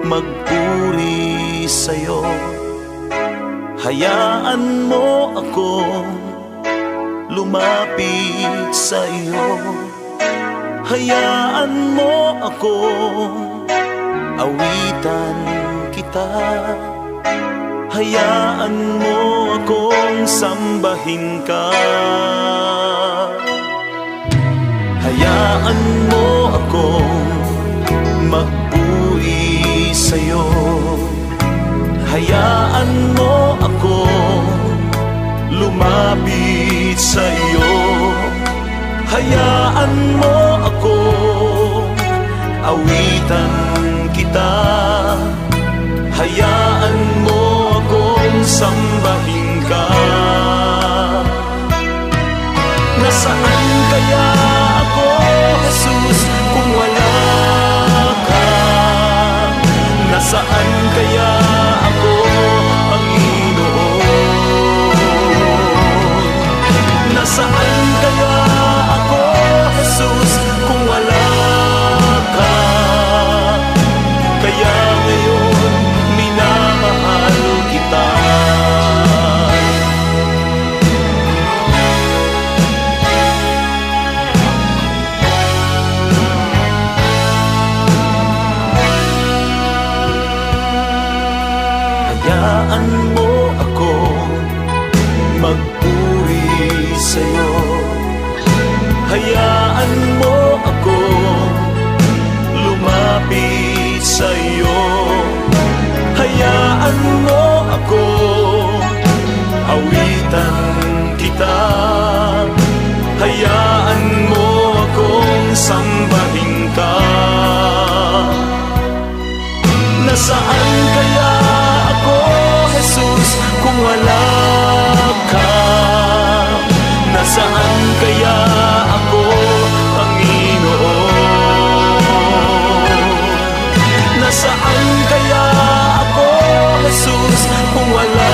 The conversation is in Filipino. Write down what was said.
magpuri sa'yo. Hayaan mo akong lumapit sa iyo. Hayaan mo akong awitan kita. Hayaan mo akong sambahin ka. Hayaan mo akong magpuri sa'yo. Hayaan mo akong lumapit sa'yo. Hayaan mo akong awitan kita. Hayaan mo akong sambahin ka. Nasaan kaya ako, Jesus, kung wala ka? Nasaan kaya ako, Panginoon? Nasaan kaya ako, Jesus, kung wala ka? Kaya ngayon, minamahal kita. Hayaan mo akong magpuri sa'yo. Hayaan mo akong lumapit sa'yo. Hayaan mo akong awitan kita. Hayaan mo akong sambahin ka. Nasaan kaya ako, Jesus, kung wala ka? Nasaan kaya ako, Panginoon? Nasaan kaya ako, Jesus, kung wala